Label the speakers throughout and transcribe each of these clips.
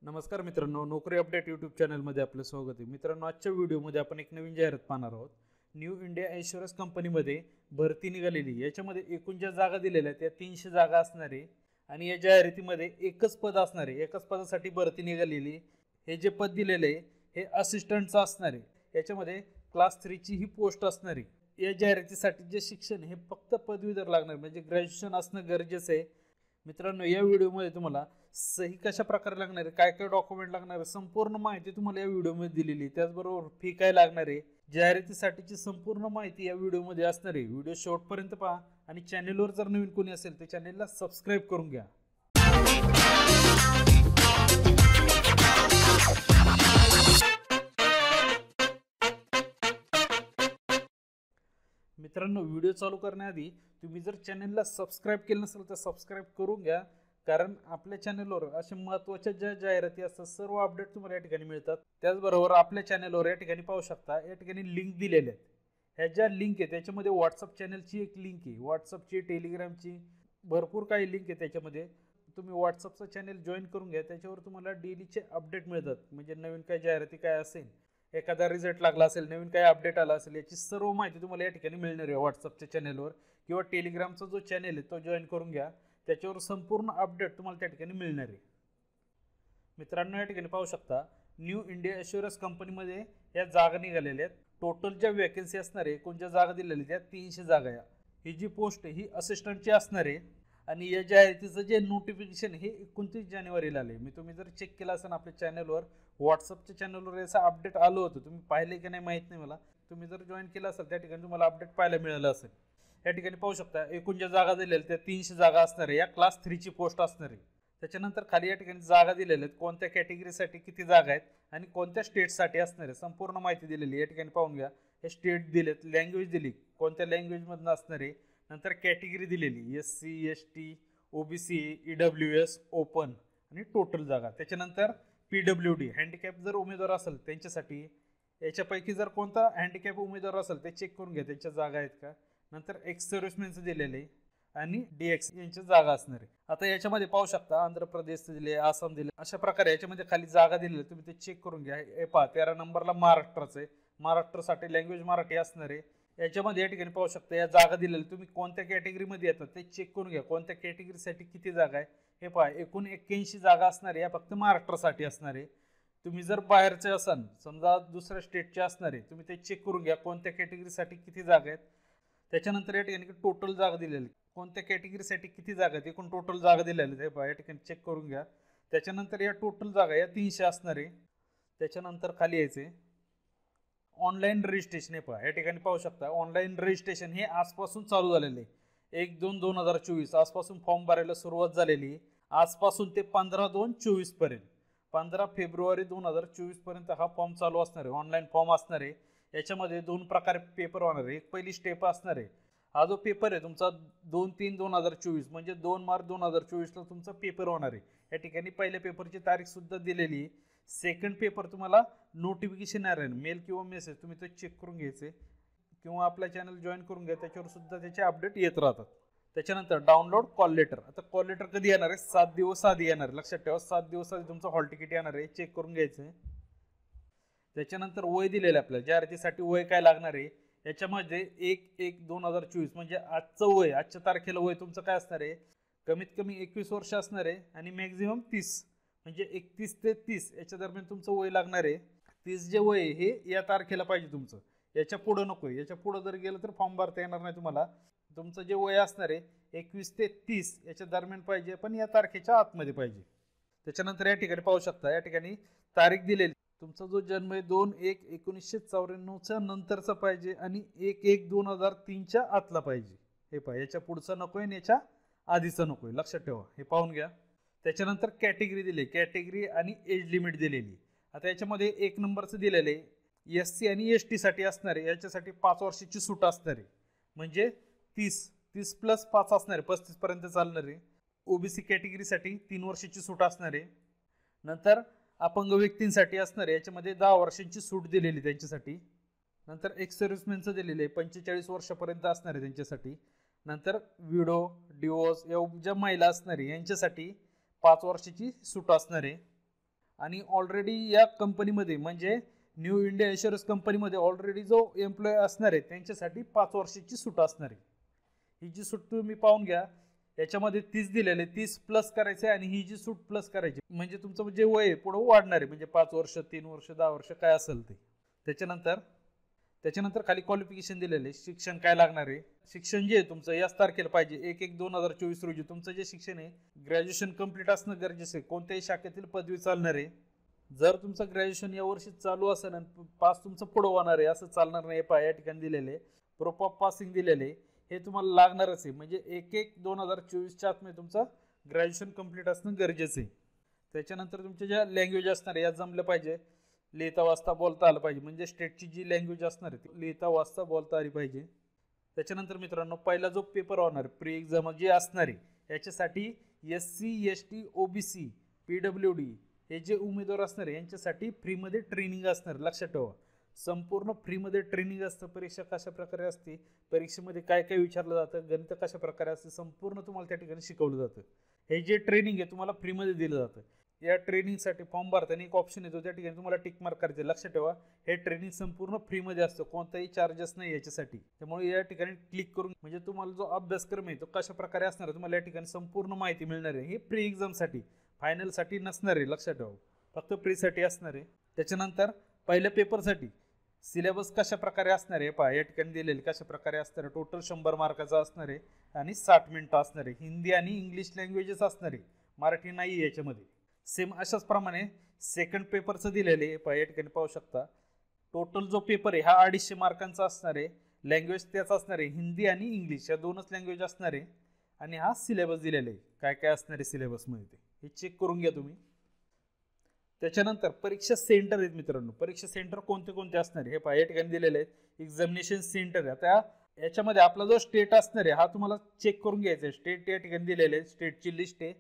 Speaker 1: नमस्कार मित्रांनो, नोकरी अपडेट यूट्यूब चॅनलमध्ये आपलं स्वागत आहे. मित्रांनो, आजच्या व्हिडिओमध्ये आपण एक नवीन जाहिरात पाहणार आहोत. न्यू इंडिया इन्शुरन्स कंपनीमध्ये भरती निघालेली. याच्यामध्ये एकूण ज्या जागा दिलेल्या आहेत त्या 300 जागा असणार आहे आणि या जाहिरातीमध्ये एकच पद असणार आहे. एकाच पदासाठी भरती निघालेली. हे जे पद दिलेले आहे हे असिस्टंटचं असणार आहे. याच्यामध्ये क्लास 3 ची ही पोस्ट असणार आहे. या जाहिरातीसाठी जे शिक्षण हे फक्त पदवीधर लागणार, म्हणजे ग्रॅज्युएशन असणं गरजेचं आहे. मित्रांनो, या व्हिडिओमध्ये तुम्हाला सही कशा प्रकारे लागणार आहे, काय काय डॉक्युमेंट लागणार आहे, संपूर्ण माहिती तुम्हाला या व्हिडिओमध्ये दिलेली आहे. त्याचबरोबर फी काय लागणार आहे, जाहिरातीसाठीची संपूर्ण माहिती या व्हिडिओमध्ये असणार आहे. व्हिडिओ शेवटपर्यंत पहा आणि चॅनलवर जर नवीन कोणी असेल तर चॅनलला सबस्क्राईब करून घ्या. मित्रांनो, व्हिडिओ चालू करण्याआधी तुम्ही जर चॅनलला सबस्क्राईब केलं नसेल तर सबस्क्राईब करून घ्या, कारण आपल्या चॅनलवर अशा महत्त्वाच्या ज्या जाहिराती असतात सर्व अपडेट तुम्हाला या ठिकाणी मिळतात. त्याचबरोबर आपल्या चॅनलवर या ठिकाणी पाहू शकता, या ठिकाणी लिंक दिलेल्या आहेत. ह्या ज्या लिंक आहे त्याच्यामध्ये व्हॉट्सअप चॅनलची एक लिंक आहे, व्हॉट्सअपची, टेलिग्रामची, भरपूर काही लिंक आहे. त्याच्यामध्ये तुम्ही व्हॉट्सअपचं चॅनल जॉईन करून घ्या. त्याच्यावर तुम्हाला डेलीचे अपडेट मिळतात. म्हणजे नवीन काय जाहिराती काय असेल, एखादा रिझल्ट लागला असेल, नवीन काय अपडेट आला असेल, याची सर्व माहिती तुम्हाला या ठिकाणी मिळणार आहे व्हॉट्सअपच्या चॅनलवर. किंवा टेलिग्रामचा जो चॅनल आहे तो जॉईन करून घ्या. त्याच्यावर संपूर्ण अपडेट तुम्हाला त्या ठिकाणी मिळणार आहे. मित्रांनो, या ठिकाणी पाहू शकता, न्यू इंडिया इन्शुरन्स कंपनीमध्ये या जागा निघालेल्या आहेत. टोटल ज्या वॅकन्सी असणार आहे, कोणत्या जागा दिलेल्या त्या 300 जागा या. ही जी पोस्ट आहे ही असिस्टंटची असणार आहे. आणि या जाहिरातीचं जे नोटिफिकेशन हे 29 जानेवारीला आले. मी तुम्ही जर चेक केलं असेल आपल्या चॅनलवर, व्हॉट्सअपच्या चॅनलवर याचं अपडेट आलं होतं. तुम्ही पाहिले की नाही माहीत नाही मला. तुम्ही जर जॉईन केलं असेल त्या ठिकाणी तुम्हाला अपडेट पाहायला मिळालं असेल. या ठिकाणी पाहू शकता, एकूण ज्या जागा दिलेल्या त्या 300 जागा असणार आहे. या क्लास 3 ची पोस्ट असणार आहे. त्याच्यानंतर खाली या ठिकाणी जागा दिलेल्या आहेत, कोणत्या कॅटेगरीसाठी किती जागा आहेत आणि कोणत्या स्टेटसाठी असणार आहे संपूर्ण माहिती दिलेली. या ठिकाणी पाहून घ्या. हे स्टेट दिलेत, लँग्वेज दिली, कोणत्या लँग्वेजमधून असणार आहे. नंतर कॅटेगरी दिलेली, SC, ST, OBC, EWS, open आणि टोटल जागा. त्याच्यानंतर PWD, हँडिकॅप जर उमेदवार असेल त्यांच्यासाठी. याच्यापैकी जर कोणता हँडिकॅप उमेदवार असेल ते चेक करून घ्या, त्यांच्या जागा आहेत का. नंतर एक्स सर्व्हिसमॅनचं दिलेलं आहे आणि DX यांच्या जागा असणार आहे. आता याच्यामध्ये पाहू शकता, आंध्र प्रदेश दिले, आसाम दिले, अशा प्रकारे याच्यामध्ये खाली जागा दिलेल्या. तुम्ही ते चेक करून घ्या. हे पहा, 13 नंबरला महाराष्ट्राचं आहे. महाराष्ट्रासाठी लँग्वेज मराठी असणार आहे. याच्यामध्ये या ठिकाणी पाहू शकता या जागा दिलेल्या. तुम्ही कोणत्या कॅटेगरीमध्ये येतात ते चेक करून घ्या, कोणत्या कॅटेगरीसाठी किती जागा आहे. हे पहा, एकूण 81 जागा असणार आहे. या फक्त महाराष्ट्रासाठी असणार आहे. तुम्ही जर बाहेरचे असाल, समजा दुसऱ्या स्टेटचे असणार आहे, तुम्ही ते चेक करून घ्या कोणत्या कॅटेगरीसाठी किती जागा आहेत. त्याच्यानंतर या ठिकाणी टोटल जागा दिलेली, कोणत्या कॅटेगरीसाठी किती जागा आहेत, एकूण टोटल जागा दिलेल्या आहेत. हे या ठिकाणी चेक करून घ्या. त्याच्यानंतर या टोटल जागा या 300 असणार आहे. त्याच्यानंतर खाली यायचे ऑनलाईन रजिस्ट्रेशन. हे पहा, या ठिकाणी पाहू शकता, ऑनलाईन रजिस्ट्रेशन हे आजपासून चालू झालेलं आहे. 1/2/2024 आजपासून फॉर्म भरायला सुरुवात झालेली. आजपासून ते 15/2/24 पर्यंत, 15 फेब्रुवारी 2024 पर्यंत हा फॉर्म चालू असणार आहे. ऑनलाईन फॉर्म असणार आहे. याच्यामध्ये 2 प्रकारे पेपर होणार आहे. एक पहिली स्टेप असणार आहे, हा जो पेपर आहे तुमचा 2/3/2024 म्हणजे 2 मार्च 2024ला तुमचा पेपर होणार आहे. या ठिकाणी पहिल्या पेपरची तारीख सुद्धा दिलेली आहे. सेकंड पेपर तुम्हाला नोटिफिकेशन येणार आहे, मेल किंवा मेसेज, तुम्ही तो चेक करून घ्यायचे किंवा आपला चॅनल जॉईन करून घ्या. त्याच्यावर सुद्धा त्याचे अपडेट येत राहतात. त्याच्यानंतर डाउनलोड कॉल लेटर. आता कॉल लेटर कधी येणार आहे, 7 दिवस आधी येणार आहे. लक्षात ठेवा, 7 दिवस आधी तुमचं हॉल तिकीट येणार आहे. चेक करून घ्यायचं. त्याच्यानंतर वय दिलेलं आहे आपल्याला, जाहिरातीसाठी वय काय लागणार आहे. याच्यामध्ये 1/1/2024 म्हणजे आजचं वय, आजच्या तारखेला वय तुमचं काय असणार आहे, कमीत कमी 21 वर्ष असणार आहे आणि मॅक्झिमम 30, म्हणजे 31 ते 30 याच्या दरम्यान तुमचं वय लागणार आहे. 30 जे वय हे या तारखेला पाहिजे तुमचं, याच्या पुढं नको. याच्या पुढं जर गेलं तर फॉर्म भरता येणार नाही तुम्हाला. तुमचं जे वय असणार आहे 21 ते 30 याच्या दरम्यान पाहिजे, पण या तारखेच्या आतमध्ये पाहिजे. त्याच्यानंतर या ठिकाणी पाहू शकता, या ठिकाणी तारीख दिलेली. तुमचा जो जन्म आहे 2/1/1994च्या नंतरचा पाहिजे आणि 1/1/2003च्या आतला पाहिजे. हे पहा, याच्या पुढचा नको आहे आणि याच्या आधीचा नको आहे. लक्षात ठेवा, हे पाहून घ्या. त्याच्यानंतर कॅटेगरी दिली, कॅटेगरी आणि एज लिमिट दिलेली. आता याच्यामध्ये 1 नंबरचं दिलेलं आहे, SC आणि ST साठी असणार आहे. याच्यासाठी 5 वर्षाची सूट असणार आहे, म्हणजे 30 प्लस 5 असणार आहे, 35 पर्यंत चालणार आहे. OBC कॅटेगरीसाठी 3 वर्षाची सूट असणार आहे. नंतर अपंग व्यक्तींसाठी असणार आहे, याच्यामध्ये 10 वर्षांची सूट दिलेली त्यांच्यासाठी. नंतर एक्स सर्व्हिसमॅनचं दिलेलं आहे, 45 वर्षापर्यंत असणार आहे त्यांच्यासाठी. नंतर विडो, डिवोर्स या ज्या महिला असणार आहे यांच्यासाठी 5 वर्षाची सूट असणार आहे. आणि ऑलरेडी या कंपनीमध्ये म्हणजे न्यू इंडिया इन्शुरन्स कंपनीमध्ये ऑलरेडी जो एम्प्लॉय असणार आहे त्यांच्यासाठी 5 वर्षाची सूट असणार आहे. ही जी सूट तुम्ही पाहून घ्या, याच्यामध्ये 30 दिलेले 30 प्लस करायचे आणि ही जी सूट प्लस करायची म्हणजे तुमचं जे वय पुढे वाढणार आहे म्हणजे 5 वर्ष 3 वर्ष 10 वर्ष काय असेल ते. त्याच्यानंतर खाली क्वालिफिकेशन दिलेले, शिक्षण काय लागणार आहे, शिक्षण जे आहे तुमचं याच तारखेला पाहिजे 1/1/2024 रोजी तुमचं जे शिक्षण आहे ग्रॅज्युएशन कंप्लीट असणं गरजेचं आहे. कोणत्याही शाखेतील पदवी चालणार आहे. जर तुमचं ग्रॅज्युएशन या वर्षी चालू असेल आणि पास तुमचं पुढं होणार आहे असं चालणार नाही. या ठिकाणी दिलेले प्रूफ ऑफ पासिंग दिलेले हे तुम्हाला लागणारच आहे म्हणजे 1/1/2024च्या आतमध्ये तुमचं ग्रॅज्युएशन कंप्लीट असणं गरजेचं आहे. त्याच्यानंतर तुमच्या ज्या लँग्वेज असणार आहे या जमलं पाहिजे, लिहिता वाचता बोलता आलं पाहिजे म्हणजे स्टेटची जी लँग्वेज असणार आहे ती लिहिता वाचता बोलता आली पाहिजे. त्याच्यानंतर मित्रांनो पहिला जो पेपर होणार प्री एक्झाम जे असणार आहे याच्यासाठी SC ST OBC PWD हे जे उमेदवार असणार आहे यांच्यासाठी फ्रीमध्ये ट्रेनिंग असणार. लक्षात ठेवा संपूर्ण फ्रीमध्ये ट्रेनिंग असतं. परीक्षा कशा प्रकारे असते, परीक्षेमध्ये काय काय विचारलं जातं, गणित कशा प्रकारे असते संपूर्ण तुम्हाला त्या ठिकाणी शिकवलं जातं. हे जे ट्रेनिंग आहे तुम्हाला फ्रीमध्ये दिलं जातं. या ट्रेनिंगसाठी फॉर्म भरताना एक ऑप्शन येतो त्या ठिकाणी तुम्हाला टिक मार्क करायचे. लक्षात ठेवा हे ट्रेनिंग संपूर्ण फ्रीमध्ये असतं, कोणताही चार्जेस नाही याच्यासाठी. त्यामुळे या ठिकाणी क्लिक करून म्हणजे तुम्हाला जो अभ्यासक्रम आहे तो कशा प्रकारे असणार आहे तुम्हाला या ठिकाणी संपूर्ण माहिती मिळणार आहे. हे प्री एक्झामसाठी फायनलसाठी नसणार आहे. लक्षात ठेवा फक्त प्रीसाठी असणार आहे. त्याच्यानंतर पहिल्या पेपरसाठी सिलेबस कशा प्रकारे असणार आहे पहा या ठिकाणी दिलेले कशा प्रकारे असणार आहे. टोटल 100 मार्काचा असणार आहे आणि 60 मिनिटं असणार आहे. हिंदी आणि इंग्लिश लँग्वेजेस असणार आहे, मराठी नाही याच्यामध्ये. सेम अशाच प्रमाणे सेकंड पेपरचं दिलेले आहे पहा या ठिकाणी पाहू शकता. टोटल जो पेपर आहे हा 250 मार्कांचा असणार आहे. लँग्वेज त्याच असणार आहे हिंदी आणि इंग्लिश या दोनच लँग्वेज असणार आहे. आणि हा सिलेबस दिलेला आहे काय काय असणार आहे सिलेबसमध्ये ते हे चेक करून घ्या तुम्ही. त्याच्यानंतर परीक्षा सेंटर आहेत मित्रांनो. परीक्षा सेंटर कोणते कोणते असणार आहे हे पहा या ठिकाणी दिलेले आहेत. एक्झामिनेशन सेंटर आता याच्यामध्ये आपला जो स्टेट असणार आहे हा तुम्हाला चेक करून घ्यायचा आहे. स्टेट या ठिकाणी दिलेले आहे, स्टेटची लिस्ट आहे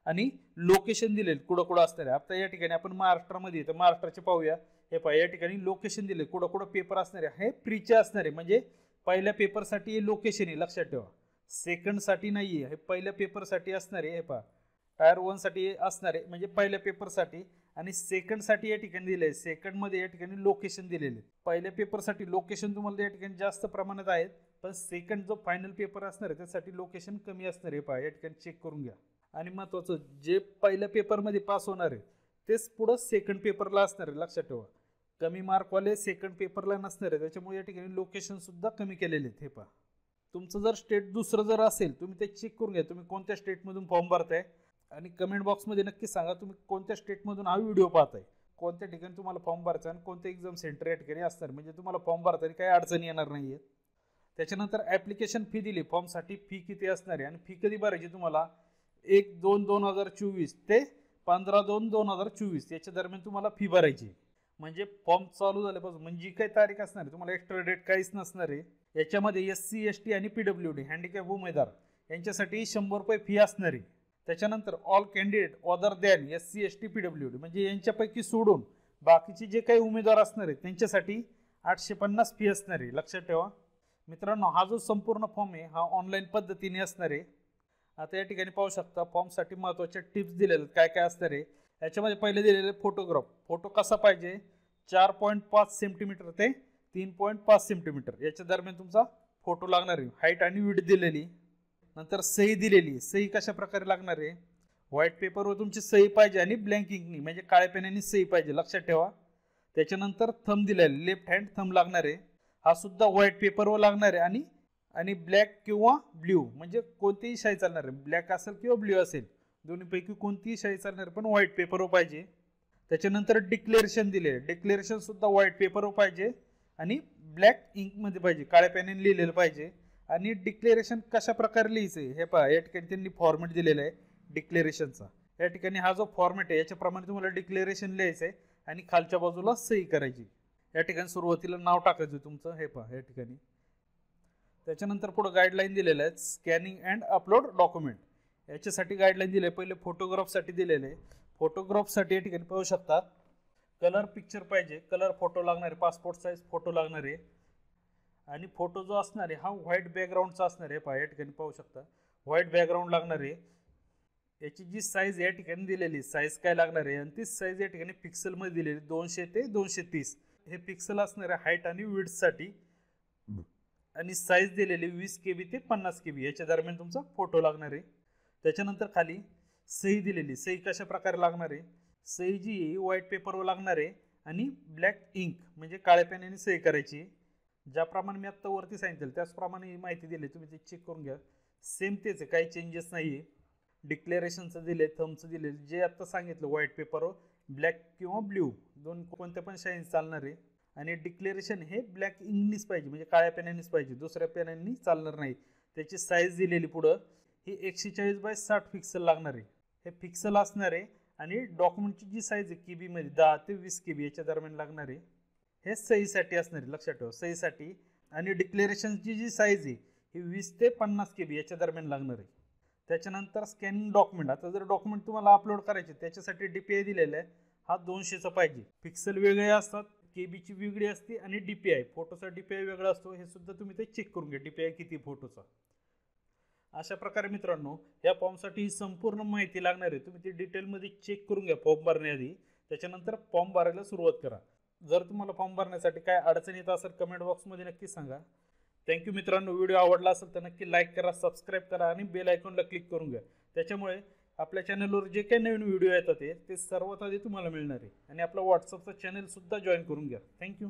Speaker 1: आणि लोकेशन दिलेले कुठं कुठं असणार आहे. आता या ठिकाणी आपण महाराष्ट्रामध्ये तर महाराष्ट्राचे पाहूया. हे पहा या ठिकाणी लोकेशन दिले कुठं कुठं पेपर असणार आहे. हे प्रीचे असणार आहे म्हणजे पहिल्या पेपरसाठी हे लोकेशन आहे. लक्षात ठेवा सेकंडसाठी नाही आहे, हे पहिल्या पेपरसाठी असणार आहे. हे पहा टायर 1 साठी असणार आहे म्हणजे पहिल्या पेपरसाठी आणि सेकंडसाठी या ठिकाणी दिले आहे. सेकंडमध्ये या ठिकाणी लोकेशन दिलेले. पहिल्या पेपरसाठी लोकेशन तुम्हाला या ठिकाणी जास्त प्रमाणात आहेत पण सेकंड जो फायनल पेपर असणार आहे त्यासाठी लोकेशन कमी असणार आहे. पहा या ठिकाणी चेक करून घ्या. आणि महत्त्वाचं जे पहिल्या पेपरमध्ये पास होणार आहे तेच पुढं सेकंड पेपरला असणार आहे. लक्षात ठेवा कमी मार्कवाले सेकंड पेपरला नसणार आहे त्याच्यामुळे या ठिकाणी लोकेशन सुद्धा कमी केलेले आहेत. हे पहा तुमचं जर स्टेट दुसरं जर असेल तुम्ही ते चेक करून घ्या तुम्ही कोणत्या स्टेटमधून फॉर्म भरताय आणि कमेंट बॉक्समध्ये नक्की सांगा तुम्ही कोणत्या स्टेटमधून हा व्हिडिओ पाहताय, कोणत्या ठिकाणी तुम्हाला फॉर्म भरायचा आणि कोणत्या एक्झाम सेंटर या ठिकाणी असणार म्हणजे तुम्हाला फॉर्म भरताना काही अडचणी येणार नाही आहेत. त्याच्यानंतर ॲप्लिकेशन फी दिली. फॉर्मसाठी फी किती असणार आहे आणि फी कधी भरायची तुम्हाला 1/2/2024 ते 15/2/2024 याच्या दरम्यान तुम्हाला फी भरायची. म्हणजे फॉर्म चालू झाल्यापासून म्हणजे काही तारीख असणार आहे तुम्हाला एक्स्ट्रा डेट काहीच नसणार आहे. याच्यामध्ये SC ST आणि PWD हँडिकॅप उमेदवार यांच्यासाठी 100 रुपये फी असणार आहे. त्याच्यानंतर all candidate other than SC ST PWD म्हणजे यांच्यापैकी सोडून बाकीचे जे काही उमेदवार असणार आहेत त्यांच्यासाठी 850 फी असणार आहे. लक्षात ठेवा मित्रांनो हा जो संपूर्ण फॉर्म आहे हा ऑनलाईन पद्धतीने असणार आहे. आता या ठिकाणी पाहू शकता फॉर्मसाठी महत्त्वाच्या टिप्स दिलेल्या काय काय असणार आहे. याच्यामध्ये पहिले दिलेले फोटोग्राफ. फोटो कसा पाहिजे 4.5 सेंटीमीटर ते 3.5 सेंटीमीटर याच्या दरम्यान तुमचा फोटो लागणार आहे. हाईट आणि विड्थ दिलेली. नंतर सही दिलेली. सही कशा प्रकारे लागणार आहे व्हाईट पेपरवर तुमची सही पाहिजे आणि ब्लँक इंकनी म्हणजे काळ्या पेनाने सही पाहिजे. लक्षात ठेवा. त्याच्यानंतर थंब दिलेले लेफ्ट हँड थंब लागणार आहे. हा सुद्धा व्हाईट पेपरवर लागणार आहे आणि ब्लॅक किंवा ब्ल्यू म्हणजे कोणतीही शाई चालणार आहे. ब्लॅक असेल किंवा ब्ल्यू असेल दोन्हीपैकी कोणतीही शाई चालणार पण व्हाईट पेपरवर पाहिजे. त्याच्यानंतर डिक्लेरेशन दिले. डिक्लेरेशन सुद्धा व्हाईट पेपरवर पाहिजे आणि ब्लॅक इंकमध्ये पाहिजे काळ्या पेनाने लिहिलेलं पाहिजे. आणि डिक्लेरेशन कशा प्रकारे लिहायचं हे पहा या ठिकाणी त्यांनी फॉर्मॅट दिलेला आहे डिक्लेरेशनचा. या ठिकाणी हा जो फॉर्मॅट आहे याच्याप्रमाणे तुम्हाला डिक्लेरेशन लिहायचं आहे आणि खालच्या बाजूला सही करायची. या ठिकाणी सुरुवातीला नाव टाकायचं तुमचं. हे पहा या ठिकाणी. त्याच्यानंतर पुढे गाईडलाईन दिलेल्या आहेत. स्कॅनिंग अँड अपलोड डॉक्युमेंट याच्यासाठी गाईडलाईन दिले. पहिले फोटोग्राफसाठी दिलेले. फोटोग्राफसाठी या ठिकाणी पाहू शकता कलर पिक्चर पाहिजे. कलर फोटो लागणार आहे. पासपोर्ट साईज फोटो लागणार आहे आणि फोटो जो असणार आहे हा व्हाईट बॅकग्राऊंडचा असणार आहे. पहा या ठिकाणी पाहू शकता व्हाईट बॅकग्राऊंड लागणार आहे. याची जी साईज या ठिकाणी दिलेली साईज काय लागणार आहे आणि ती साईज या ठिकाणी पिक्सलमध्ये दिलेली 200 ते 230 हे पिक्सल असणार आहे हाईट आणि विड्थसाठी आणि साईज दिलेली 20 KB ते 50 KB याच्या दरम्यान तुमचा फोटो लागणार आहे। त्याच्यानंतर खाली सही दिलेली, सही कशा प्रकारे लागणार आहे, सही जी व्हाईट पेपरवर लागणार आहे आणि ब्लॅक इंक म्हणजे काळ्या पेनाने सही करायची। ज्याप्रमाणे मी आत्ता वरती सांगितलं त्याचप्रमाणे ही माहिती दिली, तुम्ही ते चेक करून घ्या, सेम तेच आहे, काही चेंजेस नाही आहे। डिक्लेरेशनचं दिले, थंबचं दिले, जे आत्ता सांगितलं व्हाईट पेपरवर ब्लॅक किंवा ब्ल्यू दोन कोणत्या पण शाईन चालणार आहे आणि डिक्लेरेशन हे ब्लॅक इंकनीच पाहिजे म्हणजे काळ्या पेनानेच पाहिजे, दुसऱ्या पेनांनी चालणार नाही। त्याची साईज दिलेली पुढं ही 140 बाय 60 पिक्सल लागणार आहे, हे पिक्सल असणार आहे आणि डॉक्युमेंटची जी साईज आहे KB मध्ये 10 ते 20 KB याच्या दरम्यान लागणार आहे। हे सहीसाठी असणार आहे, लक्षात ठेवा सहीसाठी। आणि डिक्लेरेशनची जी साईज आहे ही 20 ते 50 KB याच्या दरम्यान लागणार आहे। त्याच्यानंतर स्कॅनिंग डॉक्युमेंट, आता जर डॉक्युमेंट तुम्हाला अपलोड करायचे त्याच्यासाठी DPI दिलेला आहे, हा 200चा पाहिजे। पिक्सल वेगळे असतात, KBची वेगळी असते आणि DPI फोटोचा DPI वेगळा असतो, हे सुद्धा तुम्ही ते चेक करून घ्या DPI किती फोटोचा। अशा प्रकारे मित्रांनो या फॉर्मसाठी ही संपूर्ण माहिती लागणार आहे, तुम्ही ती डिटेलमध्ये चेक करून घ्या फॉर्म भरण्याआधी, त्याच्यानंतर फॉर्म भरायला सुरुवात करा। जर तुम्हाला फॉर्म भरण्यासाठी काय अडचण येत असेल कमेंट बॉक्समध्ये नक्की सांगा। थँक्यू मित्रांनो, व्हिडिओ आवडला असेल तर नक्की लाईक करा, सबस्क्राईब करा आणि बेल आयकॉनला क्लिक करून घ्या, त्याच्यामुळे आपल्या चॅनलवर जे काही नवीन व्हिडिओ येतात ते सर्वात आधी तुम्हाला मिळणार आहे। आणि आपला व्हॉट्सअपचा चॅनल सुद्धा जॉईन करून घ्या। थँक्यू।